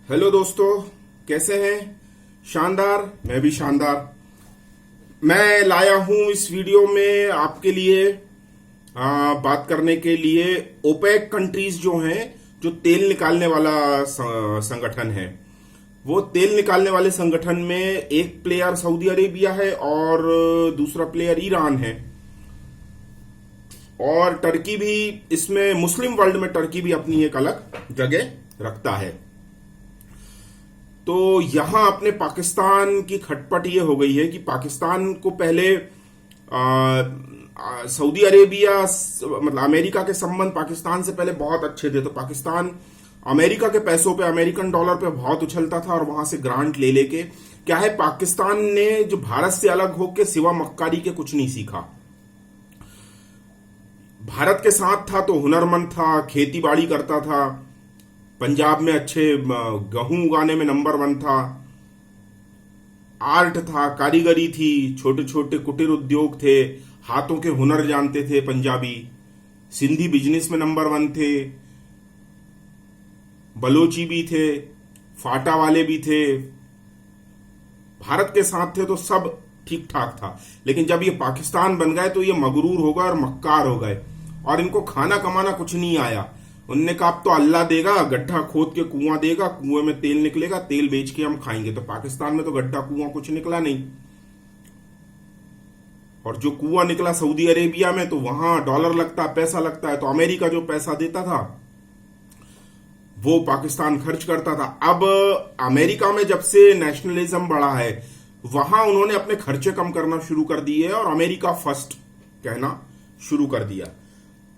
Hello दोस्तों, कैसे हैं? शानदार। मैं भी शानदार। मैं लाया हूं इस वीडियो में आपके लिए बात करने के लिए ओपेक कंट्रीज जो हैं, जो तेल निकालने वाला संगठन है। वो तेल निकालने वाले संगठन में एक प्लेयर सऊदी अरेबिया है और दूसरा प्लेयर ईरान है, और टर्की भी इसमें, मुस्लिम वर्ल्ड में टर्की भी अपनी एक अलग जगह रखता है। तो यहां अपने पाकिस्तान की खटपट ये हो गई है कि पाकिस्तान को पहले सऊदी अरेबिया, मतलब अमेरिका के संबंध पाकिस्तान से पहले बहुत अच्छे थे। तो पाकिस्तान अमेरिका के पैसों पे, अमेरिकन डॉलर पे बहुत उछलता था और वहां से ग्रांट ले लेके, क्या है, पाकिस्तान ने जो भारत से अलग होके सिवा मक्कारी के कुछ नहीं सीखा। भारत के साथ था तो हुनरमंद था, खेती बाड़ी करता था, पंजाब में अच्छे गेहूं उगाने में नंबर 1 था, आर्ट था, कारीगरी थी, छोटे छोटे कुटीर उद्योग थे, हाथों के हुनर जानते थे पंजाबी, सिंधी बिजनेस में नंबर 1 थे, बलोची भी थे, फाटा वाले भी थे। भारत के साथ थे तो सब ठीक ठाक था। लेकिन जब ये पाकिस्तान बन गए तो ये मगरूर हो गए और मक्कार हो गए, और इनको खाना कमाना कुछ नहीं आया। उनने कहा अब तो अल्लाह देगा, गड्ढा खोद के कुआं देगा, कुएं में तेल निकलेगा, तेल बेच के हम खाएंगे। तो पाकिस्तान में तो गड्ढा कुआं कुछ निकला नहीं, और जो कुआं निकला सऊदी अरेबिया में, तो वहां डॉलर लगता, पैसा लगता है। तो अमेरिका जो पैसा देता था वो पाकिस्तान खर्च करता था। अब अमेरिका में जब से नेशनलिज्म बढ़ा है, वहां उन्होंने अपने खर्चे कम करना शुरू कर दिए और अमेरिका फर्स्ट कहना शुरू कर दिया।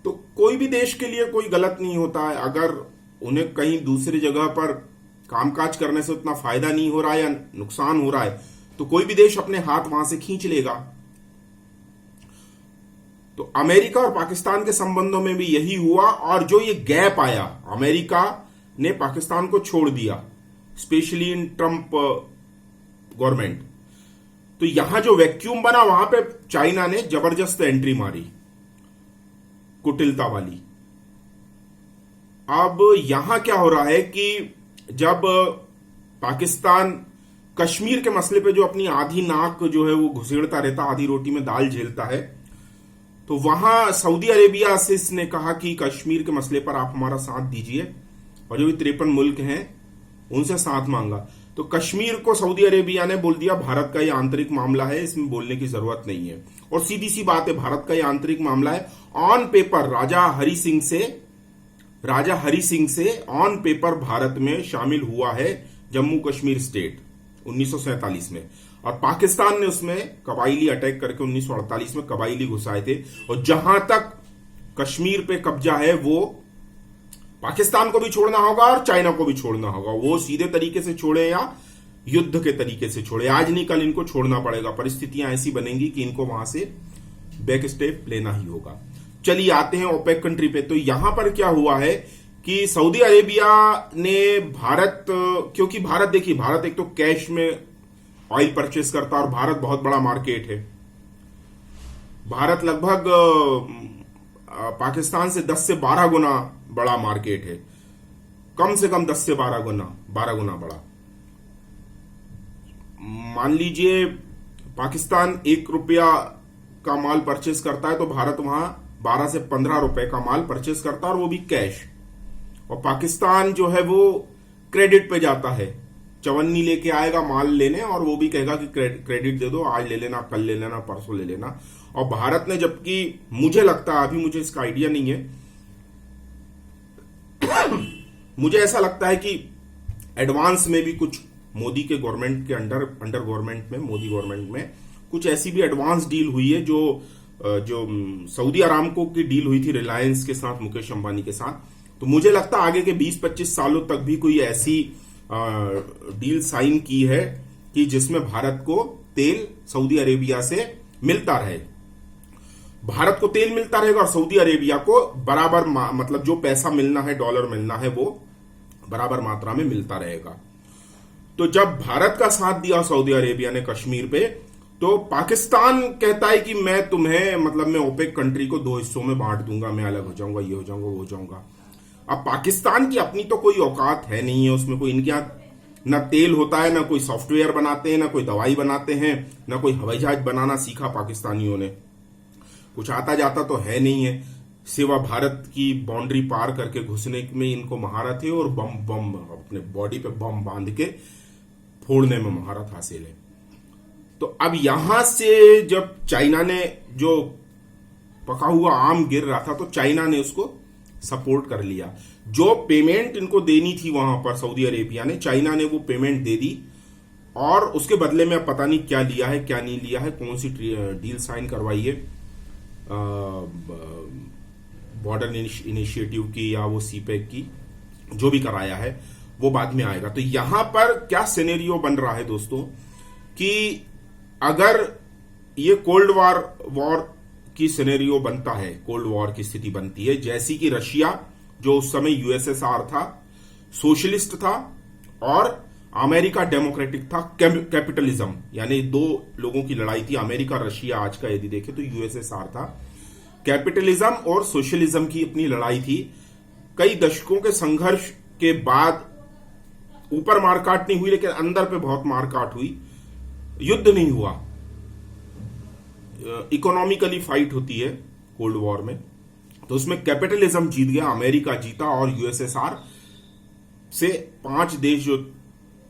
तो कोई भी देश के लिए कोई गलत नहीं होता है। अगर उन्हें कहीं दूसरी जगह पर कामकाज करने से उतना फायदा नहीं हो रहा है या नुकसान हो रहा है, तो कोई भी देश अपने हाथ वहां से खींच लेगा। तो अमेरिका और पाकिस्तान के संबंधों में भी यही हुआ। और जो ये गैप आया, अमेरिका ने पाकिस्तान को छोड़ दिया, स्पेशली इन ट्रंप गवर्नमेंट। तो यहां जो वैक्यूम बना, वहां पे चाइना ने जबरदस्त एंट्री मारी, कुटिलता वाली। अब यहां क्या हो रहा है कि जब पाकिस्तान कश्मीर के मसले पे जो अपनी आधी नाक जो है वो घुसेड़ता रहता, आधी रोटी में दाल झेलता है, तो वहां सऊदी अरेबिया से इसने कहा कि कश्मीर के मसले पर आप हमारा साथ दीजिए, और जो भी 53 मुल्क हैं उनसे साथ मांगा। तो कश्मीर को सऊदी अरेबिया ने बोल दिया भारत का ये आंतरिक मामला है, इसमें बोलने की जरूरत नहीं है। और सीधी सी बात है, भारत का ये आंतरिक मामला है। ऑन पेपर राजा हरि सिंह से ऑन पेपर भारत में शामिल हुआ है जम्मू कश्मीर स्टेट 1947 में, और पाकिस्तान ने उसमें कबाइली अटैक करके 1948 में कबाइली घुसाए थे। और जहां तक कश्मीर पे कब्जा है, वो पाकिस्तान को भी छोड़ना होगा और चाइना को भी छोड़ना होगा। वो सीधे तरीके से छोड़े या युद्ध के तरीके से छोड़े, आज नहीं कल इनको छोड़ना पड़ेगा। परिस्थितियां ऐसी बनेंगी कि इनको वहां से बैक स्टेप लेना ही होगा। चलिए आते हैं ओपेक कंट्री पे। तो यहां पर क्या हुआ है कि सऊदी अरेबिया ने भारत, क्योंकि भारत, देखिए, भारत एक तो कैश में ऑयल परचेस करता है और भारत बहुत बड़ा मार्केट है। भारत लगभग पाकिस्तान से 10 से 12 गुना बड़ा मार्केट है, कम से कम 10 से 12 गुना बड़ा। मान लीजिए पाकिस्तान 1 रुपया का माल परचेस करता है, तो भारत वहां 12 से 15 रुपए का माल परचेस करता है, और वो भी कैश। और पाकिस्तान जो है वो क्रेडिट पे जाता है, चवन्नी लेके आएगा माल लेने, और वो भी कहेगा कि क्रेडिट दे दो, आज ले लेना, कल ले लेना, परसों ले लेना। और भारत ने, जबकि मुझे लगता है, अभी मुझे इसका आइडिया नहीं है, मुझे ऐसा लगता है कि एडवांस में भी कुछ मोदी के गवर्नमेंट के अंडर गवर्नमेंट में, मोदी गवर्नमेंट में कुछ ऐसी भी एडवांस डील हुई है जो सऊदी अरामको की डील हुई थी रिलायंस के साथ, मुकेश अंबानी के साथ। तो मुझे लगता है आगे के 20-25 सालों तक भी कोई ऐसी डील साइन की है कि जिसमें भारत को तेल सऊदी अरेबिया से मिलता रहे। भारत को तेल मिलता रहेगा और सऊदी अरेबिया को बराबर, मतलब जो पैसा मिलना है, डॉलर मिलना है, वो बराबर मात्रा में मिलता रहेगा। तो जब भारत का साथ दिया सऊदी अरेबिया ने कश्मीर पे, तो पाकिस्तान कहता है कि मैं तुम्हें, मतलब मैं ओपेक कंट्री को 2 हिस्सों में बांट दूंगा, मैं अलग हो जाऊंगा, ये हो जाऊंगा, वो हो जाऊंगा। अब पाकिस्तान की अपनी तो कोई औकात है नहीं है, उसमें कोई, इनके यहाँ ना तेल होता है, ना कोई सॉफ्टवेयर बनाते हैं, ना कोई दवाई बनाते हैं, ना कोई हवाई जहाज बनाना सीखा पाकिस्तानियों ने। कुछ आता जाता तो है नहीं है, सिवा भारत की बाउंड्री पार करके घुसने में इनको महारत है, और बम बम अपने बॉडी पे बम बांध के फोड़ने में महारत हासिल है। तो अब यहां से जब चाइना ने, जो पका हुआ आम गिर रहा था, तो चाइना ने उसको सपोर्ट कर लिया। जो पेमेंट इनको देनी थी वहां पर सऊदी अरेबिया ने, चाइना ने वो पेमेंट दे दी, और उसके बदले में अब पता नहीं क्या लिया है क्या नहीं लिया है, कौन सी डील साइन करवाई है बॉर्डर इनिशिएटिव की या वो सीपेक की, जो भी कराया है वो बाद में आएगा। तो यहां पर क्या सिनेरियो बन रहा है दोस्तों, कि अगर ये कोल्ड वॉर की सिनेरियो बनता है, कोल्ड वॉर की स्थिति बनती है, जैसी कि रशिया जो उस समय यूएसएसआर था, सोशलिस्ट था, और अमेरिका डेमोक्रेटिक था, कैपिटलिज्म, यानी दो लोगों की लड़ाई थी। अमेरिका रशिया आज का यदि देखें तो यूएसएसआर था, कैपिटलिज्म और सोशलिज्म की अपनी लड़ाई थी। कई दशकों के संघर्ष के बाद ऊपर मारकाट नहीं हुई, लेकिन अंदर पे बहुत मारकाट हुई, युद्ध नहीं हुआ, इकोनॉमिकली फाइट होती है कोल्ड वॉर में। तो उसमें कैपिटलिज्म जीत गया, अमेरिका जीता, और यूएसएसआर से 5 देश जो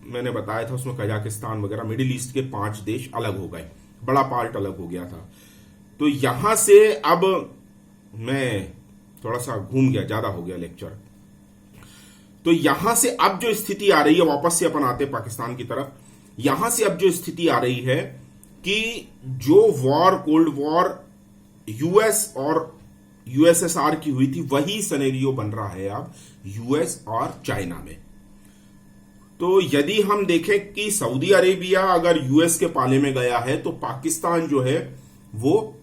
मैंने बताया था उसमें कजाकिस्तान वगैरह, मिडिल ईस्ट के 5 देश अलग हो गए, बड़ा पार्ट अलग हो गया था। तो यहां से अब मैं थोड़ा सा घूम गया, ज्यादा हो गया लेक्चर। तो यहां से अब जो स्थिति आ रही है, वापस से अपन आते पाकिस्तान की तरफ, यहां से अब जो स्थिति आ रही है कि जो वॉर, कोल्ड वॉर यूएस और यूएसएसआर की हुई थी, वही सिनेरियो बन रहा है अब यूएस और चाइना में। तो यदि हम देखें कि सऊदी अरेबिया अगर यूएस के पाले में गया है, तो पाकिस्तान जो है वो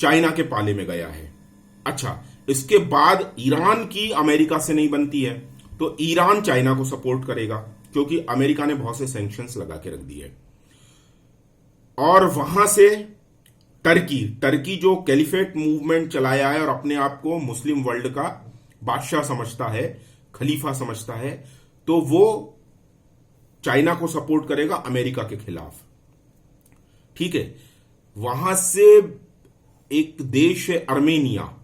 चाइना के पाले में गया है। अच्छा, इसके बाद ईरान की अमेरिका से नहीं बनती है, तो ईरान चाइना को सपोर्ट करेगा, क्योंकि अमेरिका ने बहुत से सैंक्शंस लगा के रख दिए। और वहां से टर्की जो कैलिफेट मूवमेंट चलाया है और अपने आप को मुस्लिम वर्ल्ड का बादशाह समझता है, खलीफा समझता है, तो वो चाइना को सपोर्ट करेगा अमेरिका के खिलाफ। ठीक है। वहां से एक देश है अर्मेनिया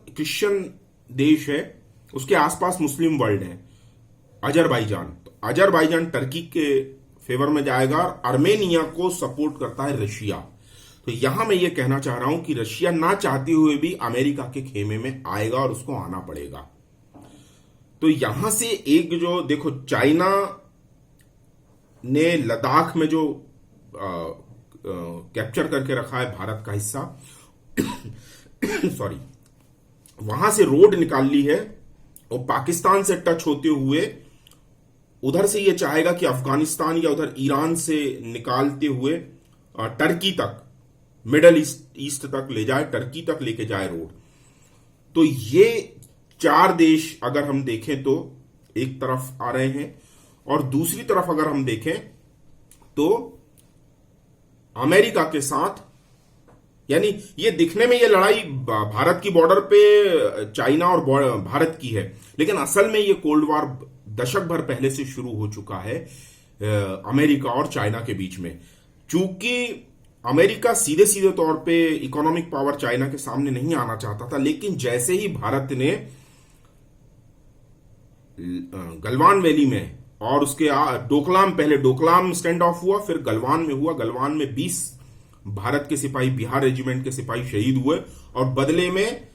क्रिश्चियन देश है, उसके आसपास मुस्लिम वर्ल्ड है, अजरबैजान। तो अजरबैजान टर्की के फेवर में जाएगा, और अर्मेनिया को सपोर्ट करता है रशिया। तो यहां मैं ये कहना चाह रहा हूं कि रशिया ना चाहते हुए भी अमेरिका के खेमे में आएगा और उसको आना पड़ेगा। तो यहां से एक जो देखो, चाइना ने लद्दाख में जो कैप्चर करके रखा है भारत का हिस्सा सॉरी, वहां से रोड निकाल ली है, और पाकिस्तान से टच होते हुए उधर से ये चाहेगा कि अफगानिस्तान या उधर ईरान से निकालते हुए टर्की तक, मिडल ईस्ट तक ले जाए, टर्की तक लेके जाए रोड। तो ये 4 देश अगर हम देखें तो एक तरफ आ रहे हैं, और दूसरी तरफ अगर हम देखें तो अमेरिका के साथ, यानी ये दिखने में ये लड़ाई भारत की बॉर्डर पे चाइना और भारत की है, लेकिन असल में ये कोल्ड वॉर दशक भर पहले से शुरू हो चुका है अमेरिका और चाइना के बीच में। चूंकि अमेरिका सीधे सीधे तौर पे इकोनॉमिक पावर चाइना के सामने नहीं आना चाहता था, लेकिन जैसे ही भारत ने गलवान वैली में और उसके डोकलाम, पहले डोकलाम स्टैंड ऑफ हुआ, फिर गलवान में हुआ, गलवान में 20 भारत के सिपाही, बिहार रेजिमेंट के सिपाही शहीद हुए, और बदले में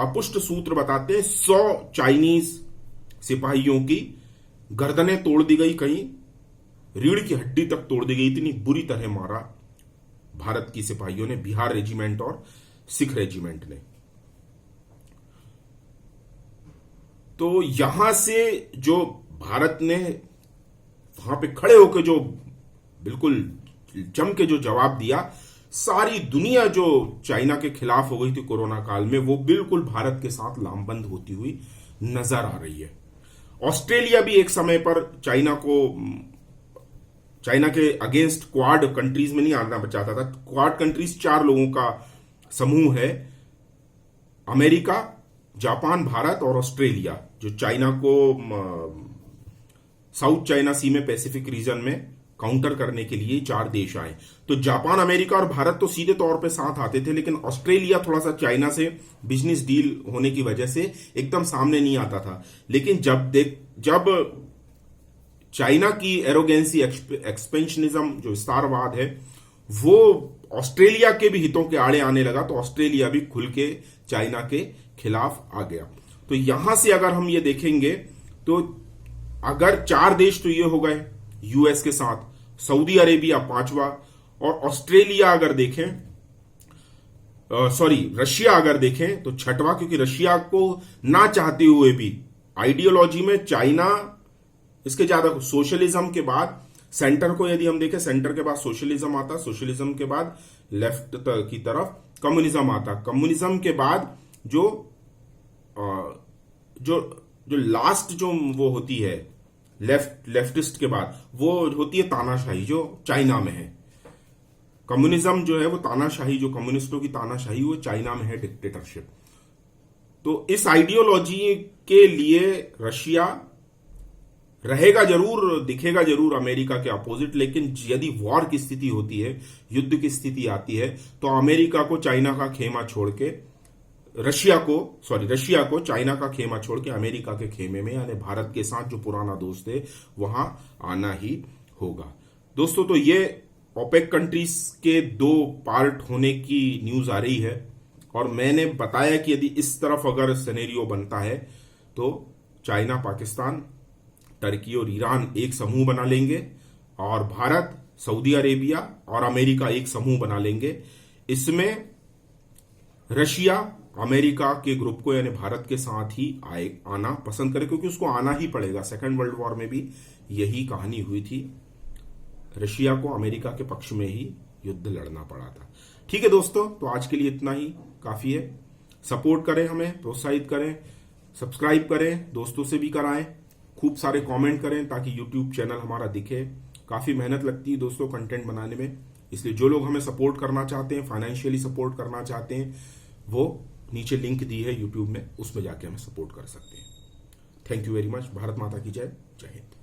अपुष्ट सूत्र बताते हैं 100 चाइनीज सिपाहियों की गर्दनें तोड़ दी गई, कहीं रीढ़ की हड्डी तक तोड़ दी गई। इतनी बुरी तरह मारा भारत की सिपाहियों ने, बिहार रेजिमेंट और सिख रेजिमेंट ने। तो यहां से जो भारत ने वहां पे खड़े होकर जो बिल्कुल जम के जो जवाब दिया, सारी दुनिया जो चाइना के खिलाफ हो गई थी कोरोना काल में, वो बिल्कुल भारत के साथ लामबंद होती हुई नजर आ रही है। ऑस्ट्रेलिया भी एक समय पर चाइना के अगेंस्ट क्वाड कंट्रीज में नहीं आना चाहता था। क्वाड कंट्रीज 4 लोगों का समूह है, अमेरिका, जापान, भारत और ऑस्ट्रेलिया, जो चाइना को साउथ चाइना सी में पैसिफिक रीजन में काउंटर करने के लिए 4 देश आए। तो जापान, अमेरिका और भारत तो सीधे तौर पे साथ आते थे, लेकिन ऑस्ट्रेलिया थोड़ा सा चाइना से बिजनेस डील होने की वजह से एकदम सामने नहीं आता था। लेकिन जब चाइना की एरोगेंसी, एक्सपेंशनिज्म, जो विस्तारवाद है, वो ऑस्ट्रेलिया के भी हितों के आड़े आने लगा, तो ऑस्ट्रेलिया भी खुल के चाइना के खिलाफ आ गया। तो यहां से अगर हम ये देखेंगे तो अगर 4 देश तो ये हो गए यूएस के साथ, सऊदी अरेबिया 5वां, और ऑस्ट्रेलिया अगर देखें, रशिया अगर देखें तो 6वां, क्योंकि रशिया को ना चाहते हुए भी आइडियोलॉजी में चाइना इसके ज्यादा, सोशलिज्म के बाद सेंटर को यदि हम देखें, सेंटर के बाद सोशलिज्म आता, सोशलिज्म के बाद लेफ्ट की तरफ कम्युनिज्म आता, कम्युनिज्म के बाद जो लास्ट जो वो होती है लेफ्टिस्ट के बाद, वो होती है तानाशाही, जो चाइना में है। कम्युनिज्म जो है वो तानाशाही, जो कम्युनिस्टों की तानाशाही, वो चाइना में है, डिक्टेटरशिप। तो इस आइडियोलॉजी के लिए रशिया रहेगा जरूर, दिखेगा जरूर अमेरिका के अपोजिट, लेकिन यदि वॉर की स्थिति होती है, युद्ध की स्थिति आती है, तो अमेरिका को चाइना का खेमा छोड़ के रशिया को चाइना का खेमा छोड़ के अमेरिका के खेमे में, यानी भारत के साथ जो पुराना दोस्त है, वहां आना ही होगा। दोस्तों, तो ये ओपेक कंट्रीज के 2 पार्ट होने की न्यूज आ रही है, और मैंने बताया कि यदि इस तरफ अगर सिनेरियो बनता है तो चाइना, पाकिस्तान, टर्की और ईरान एक समूह बना लेंगे, और भारत, सऊदी अरेबिया और अमेरिका एक समूह बना लेंगे। इसमें रशिया अमेरिका के ग्रुप को, यानी भारत के साथ ही आना पसंद करे, क्योंकि उसको आना ही पड़ेगा। सेकेंड वर्ल्ड वॉर में भी यही कहानी हुई थी, रशिया को अमेरिका के पक्ष में ही युद्ध लड़ना पड़ा था। ठीक है दोस्तों, तो आज के लिए इतना ही काफी है। सपोर्ट करें, हमें प्रोत्साहित करें, सब्सक्राइब करें, दोस्तों से भी कराएं, खूब सारे कमेंट करें, ताकि यूट्यूब चैनल हमारा दिखे। काफी मेहनत लगती है दोस्तों कंटेंट बनाने में, इसलिए जो लोग हमें सपोर्ट करना चाहते हैं, फाइनेंशियली सपोर्ट करना चाहते हैं, वो नीचे लिंक दी है यूट्यूब में, उसमें जाके हमें सपोर्ट कर सकते हैं। Thank you very much. Bharat माता की जय। जय हिंद।